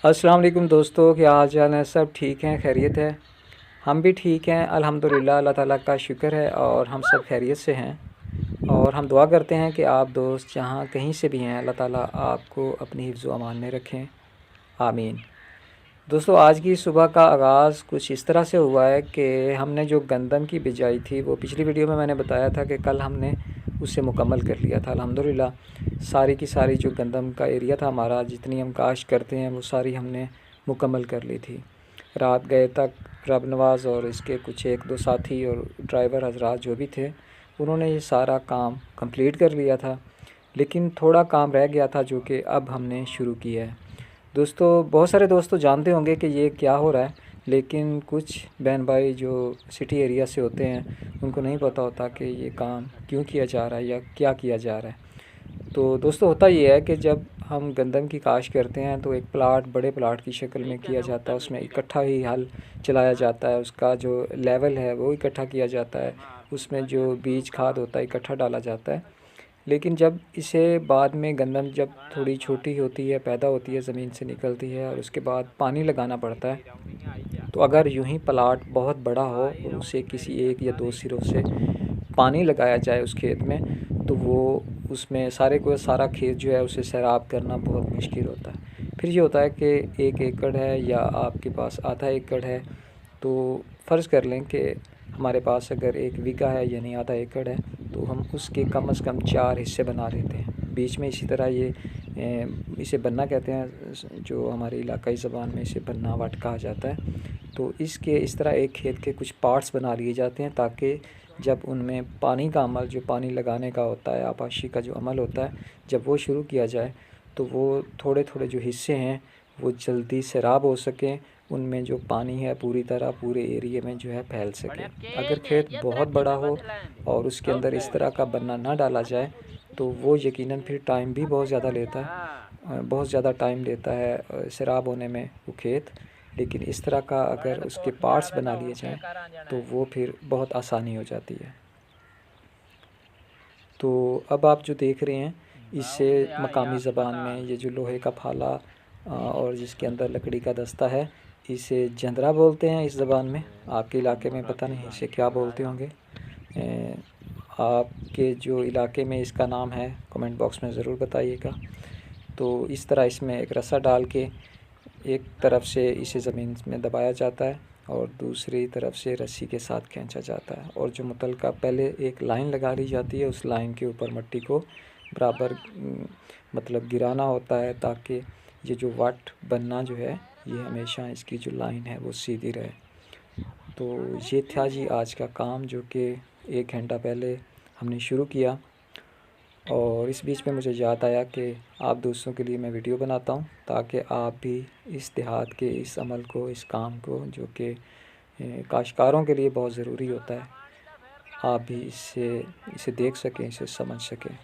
अस्सलाम वालेकुम दोस्तों, क्या हाल चाल है? सब ठीक हैं, खैरियत है। हम भी ठीक हैं अल्हम्दुलिल्लाह, अल्लाह ताला का शुक्र है और हम सब खैरियत से हैं। और हम दुआ करते हैं कि आप दोस्त जहाँ कहीं से भी हैं, अल्लाह ताला आपको अपनी हिफ्ज़ व अमान में रखें, आमीन। दोस्तों, आज की सुबह का आगाज़ कुछ इस तरह से हुआ है कि हमने जो गंदम की बिजाई थी, वो पिछली वीडियो में मैंने बताया था कि कल हमने उसे मुकम्मल कर लिया था अल्हम्दुलिल्लाह। सारी की सारी जो गंदम का एरिया था हमारा, जितनी हम काश्त करते हैं वो सारी हमने मुकम्मल कर ली थी। रात गए तक रब नवाज़ और इसके कुछ एक दो साथी और ड्राइवर हजरात जो भी थे, उन्होंने ये सारा काम कंप्लीट कर लिया था। लेकिन थोड़ा काम रह गया था जो कि अब हमने शुरू किया है। दोस्तों, बहुत सारे दोस्त तो जानते होंगे कि ये क्या हो रहा है, लेकिन कुछ बहन भाई जो सिटी एरिया से होते हैं उनको नहीं पता होता कि ये काम क्यों किया जा रहा है या क्या किया जा रहा है। तो दोस्तों, होता ये है कि जब हम गंदम की काश्त करते हैं तो एक प्लाट बड़े प्लाट की शक्ल में किया जाता है, उसमें इकट्ठा ही हल चलाया जाता है, उसका जो लेवल है वो इकट्ठा किया जाता है, उसमें जो बीज खाद होता है इकट्ठा डाला जाता है। लेकिन जब इसे बाद में गंदम जब थोड़ी छोटी होती है, पैदा होती है, ज़मीन से निकलती है और उसके बाद पानी लगाना पड़ता है। तो अगर यूं ही प्लाट बहुत बड़ा हो और उसे किसी एक या दो सिरों से पानी लगाया जाए उस खेत में, तो वो उसमें सारे को सारा खेत जो है उसे सैराब करना बहुत मुश्किल होता है। फिर ये होता है कि 1 एकड़ है या आपके पास आधा एकड़ है, तो फ़र्ज़ कर लें कि हमारे पास अगर 1 बीघा है यानी आधा एकड़ है, तो हम उसके कम से कम 4 हिस्से बना लेते हैं। बीच में इसी तरह ये इसे बन्ना कहते हैं, जो हमारी इलाकाई ज़बान में इसे बन्ना वट कहा जाता है। तो इसके इस तरह एक खेत के कुछ पार्ट्स बना लिए जाते हैं, ताकि जब उनमें पानी का अमल, जो पानी लगाने का होता है, आपाशी का जो अमल होता है, जब वो शुरू किया जाए तो वो थोड़े थोड़े जो हिस्से हैं वो जल्दी सैराब हो सकें, उनमें जो पानी है पूरी तरह पूरे एरिया में जो है फैल सके। अगर खेत बहुत बड़ा हो और उसके अंदर इस तरह का बन्ना ना डाला जाए तो वो यकीनन फिर टाइम भी बहुत ज़्यादा लेता है, बहुत ज़्यादा टाइम लेता है सैराब होने में वो खेत। लेकिन इस तरह का अगर उसके पार्ट्स बना लिए जाएँ तो वो फिर बहुत आसानी हो जाती है। तो अब आप जो देख रहे हैं, इसे मकामी ज़बान में ये जो लोहे का फाला और जिसके अंदर लकड़ी का दस्ता है, इसे जंदरा बोलते हैं इस ज़बान में। आपके इलाके में पता नहीं इसे क्या बोलते होंगे। आपके जो इलाके में इसका नाम है कमेंट बॉक्स में ज़रूर बताइएगा। तो इस तरह इसमें एक रस्सा डाल के एक तरफ से इसे ज़मीन में दबाया जाता है और दूसरी तरफ से रस्सी के साथ खींचा जाता है, और जो मुतलका पहले एक लाइन लगा ली जाती है, उस लाइन के ऊपर मिट्टी को बराबर मतलब गिराना होता है, ताकि ये जो वाट बनना जो है ये हमेशा इसकी जो लाइन है वो सीधी रहे। तो ये था जी आज का काम, जो कि 1 घंटा पहले हमने शुरू किया। और इस बीच में मुझे याद आया कि आप दोस्तों के लिए मैं वीडियो बनाता हूँ, ताकि आप भी इस देहात के इस अमल को, इस काम को, जो कि काश्तकारों के लिए बहुत ज़रूरी होता है, आप भी इसे देख सकें, इसे समझ सकें।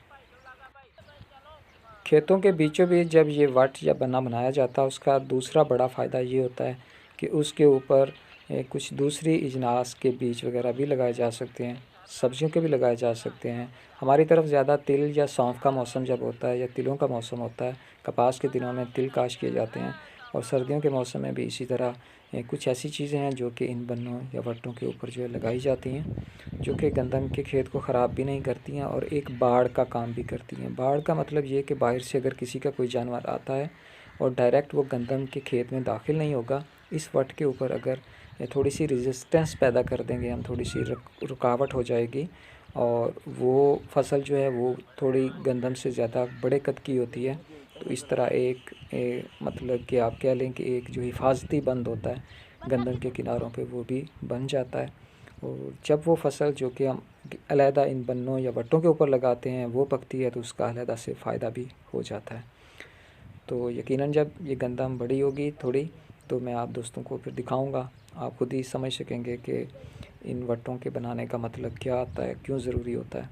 खेतों के बीचों बीच जब ये वट या बन्ना बनाया जाता है, उसका दूसरा बड़ा फ़ायदा ये होता है कि उसके ऊपर कुछ दूसरी इजनास के बीज वगैरह भी लगाए जा सकते हैं, सब्जियों के भी लगाए जा सकते हैं। हमारी तरफ ज़्यादा तिल या सौंफ का मौसम जब होता है या तिलों का मौसम होता है, कपास के दिनों में तिल काश्त किए जाते हैं, और सर्दियों के मौसम में भी इसी तरह कुछ ऐसी चीज़ें हैं जो कि इन बन्नों या वट्टों के ऊपर जो है लगाई जाती हैं, जो कि गंदम के खेत को ख़राब भी नहीं करती हैं और एक बाड़ का काम भी करती हैं। बाड़ का मतलब ये कि बाहर से अगर किसी का कोई जानवर आता है और डायरेक्ट वो गंदम के खेत में दाखिल नहीं होगा, इस वट के ऊपर अगर थोड़ी सी रेजिस्टेंस पैदा कर देंगे हम, थोड़ी सी रुकावट हो जाएगी और वो फसल जो है वो थोड़ी गंदम से ज़्यादा बड़े कद की होती है। तो इस तरह मतलब कि आप कह लें कि एक जो हिफाजती बंद होता है गंदम के किनारों पे, वो भी बन जाता है। और जब वो फसल जो कि हम अलहदा इन बन्नों या वट्टों के ऊपर लगाते हैं वो पकती है, तो उसका अलहदा से फ़ायदा भी हो जाता है। तो यकीनन जब ये गंदम बड़ी होगी थोड़ी, तो मैं आप दोस्तों को फिर दिखाऊंगा, आप खुद ही समझ सकेंगे कि इन वट्टों के बनाने का मतलब क्या आता है, क्यों ज़रूरी होता है।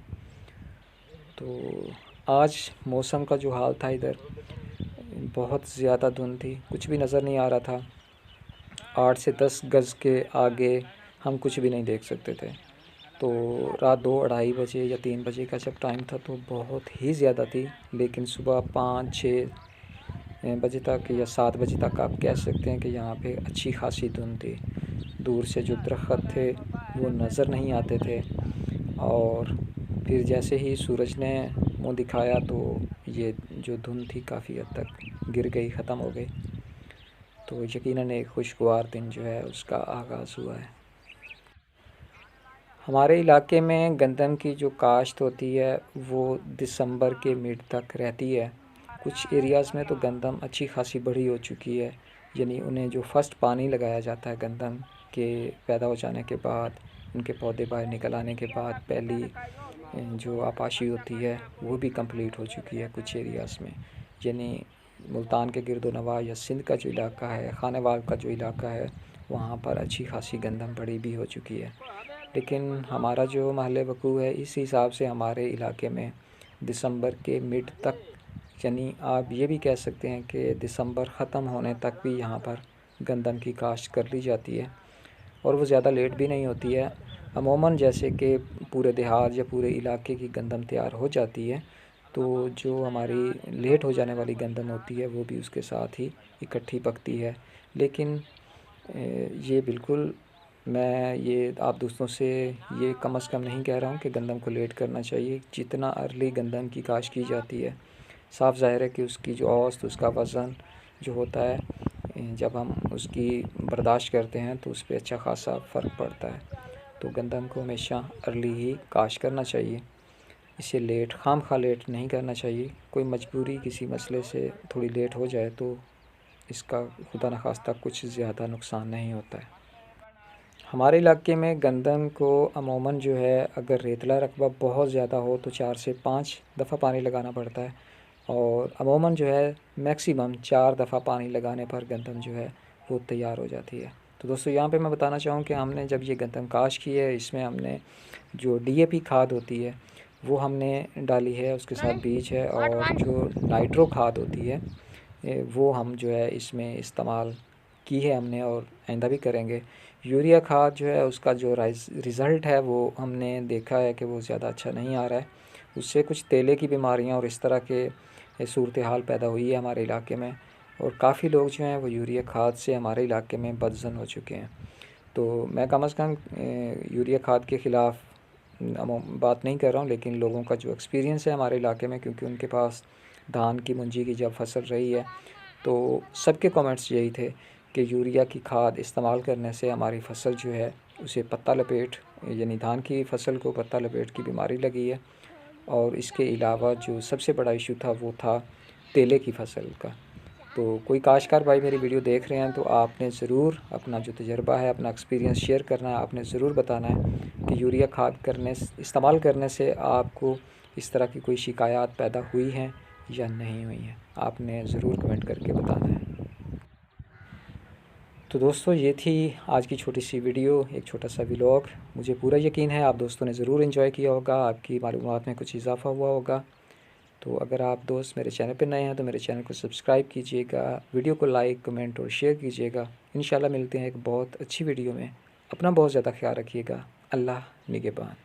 तो आज मौसम का जो हाल था इधर, बहुत ज़्यादा धुंध थी, कुछ भी नज़र नहीं आ रहा था। 8 से 10 गज़ के आगे हम कुछ भी नहीं देख सकते थे। तो रात 2-2:30 बजे या 3 बजे का जब टाइम था तो बहुत ही ज़्यादा थी, लेकिन सुबह 5-6 बजे तक या 7 बजे तक आप कह सकते हैं कि यहाँ पे अच्छी खासी धुंध थी। दूर से जो दरख्त थे वो नज़र नहीं आते थे, और फिर जैसे ही सूरज ने मुँह दिखाया तो ये जो धुंध थी काफ़ी हद तक गिर गई, ख़त्म हो गई। तो यकीनन एक खुशगवार दिन जो है उसका आगाज़ हुआ है। हमारे इलाके में गंदम की जो काश्त होती है वो दिसंबर के मिड तक रहती है। कुछ एरियाज़ में तो गंदम अच्छी खासी बड़ी हो चुकी है, यानी उन्हें जो फ़र्स्ट पानी लगाया जाता है गंदम के पैदा हो जाने के बाद, उनके पौधे बाहर निकल आने के बाद पहली जो आपाशी होती है वो भी कंप्लीट हो चुकी है कुछ एरियाज़ में। यानी मुल्तान के गिरदोनवा या सिंध का जो इलाका है, खानेवाल का जो इलाका है, वहाँ पर अच्छी खासी गंदम बड़ी भी हो चुकी है। लेकिन हमारा जो महल वक़ू है, इस हिसाब से हमारे इलाके में दिसंबर के मिड तक, यानी आप ये भी कह सकते हैं कि दिसंबर ख़त्म होने तक भी यहाँ पर गंदम की काश्त कर ली जाती है, और वो ज़्यादा लेट भी नहीं होती है। अमूमन जैसे कि पूरे देहात या पूरे इलाके की गंदम तैयार हो जाती है, तो जो हमारी लेट हो जाने वाली गंदम होती है वो भी उसके साथ ही इकट्ठी पकती है। लेकिन ये बिल्कुल, मैं ये आप दोस्तों से ये कम से कम नहीं कह रहा हूँ कि गंदम को लेट करना चाहिए। जितना अर्ली गंदम की काश्त की जाती है, साफ़ ज़ाहिर है कि उसकी जो औसत, उसका वज़न जो होता है, जब हम उसकी बर्दाश्त करते हैं तो उस पर अच्छा ख़ासा फ़र्क पड़ता है। तो गंदम को हमेशा अर्ली ही काश्त करना चाहिए, इसे लेट खामखा लेट नहीं करना चाहिए। कोई मजबूरी किसी मसले से थोड़ी लेट हो जाए तो इसका खुदा न खास्ता कुछ ज़्यादा नुकसान नहीं होता है। हमारे इलाके में गंदम को अमूमन जो है, अगर रेतला रकबा बहुत ज़्यादा हो तो 4 से 5 दफ़ा पानी लगाना पड़ता है, और अमूमन जो है मैक्सिमम 4 दफ़ा पानी लगाने पर गंदम जो है वो तैयार हो जाती है। तो दोस्तों, यहाँ पे मैं बताना चाहूँ कि हमने जब ये गंदम काश्त की है, इसमें हमने जो DAP खाद होती है वो हमने डाली है, उसके साथ बीज है, और जो नाइट्रो खाद होती है वो हम जो है इसमें इस्तेमाल की है हमने, और आइंदा भी करेंगे। यूरिया खाद जो है उसका जो रिज़ल्ट है वो हमने देखा है कि वो ज़्यादा अच्छा नहीं आ रहा है। उससे कुछ तेले की बीमारियां और इस तरह के सूरत हाल पैदा हुई है हमारे इलाके में, और काफ़ी लोग जो हैं वो यूरिया खाद से हमारे इलाके में बदज़न हो चुके हैं। तो मैं कम से कम यूरिया खाद के ख़िलाफ़ बात नहीं कर रहा हूँ, लेकिन लोगों का जो एक्सपीरियंस है हमारे इलाके में, क्योंकि उनके पास धान की मुंजी की जब फसल रही है तो सबके कमेंट्स यही थे कि यूरिया की खाद इस्तेमाल करने से हमारी फसल जो है उसे पत्ता लपेट, यानी धान की फसल को पत्ता लपेट की बीमारी लगी है। और इसके अलावा जो सबसे बड़ा इशू था वो था तेले की फसल का। तो कोई काश्तकार भाई मेरी वीडियो देख रहे हैं तो आपने ज़रूर अपना जो तजर्बा है, अपना एक्सपीरियंस शेयर करना है। आपने ज़रूर बताना है कि यूरिया खाद इस्तेमाल करने से आपको इस तरह की कोई शिकायत पैदा हुई हैं या नहीं हुई हैं। आपने ज़रूर कमेंट करके बताना है। तो दोस्तों, ये थी आज की छोटी सी वीडियो, एक छोटा सा व्लॉग। मुझे पूरा यकीन है आप दोस्तों ने ज़रूर एंजॉय किया होगा, आपकी मालूमात में कुछ इजाफ़ा हुआ होगा। तो अगर आप दोस्त मेरे चैनल पर नए हैं तो मेरे चैनल को सब्सक्राइब कीजिएगा, वीडियो को लाइक, कमेंट और शेयर कीजिएगा। इंशाल्लाह मिलते हैं एक बहुत अच्छी वीडियो में। अपना बहुत ज़्यादा ख्याल रखिएगा। अल्लाह निगहबान।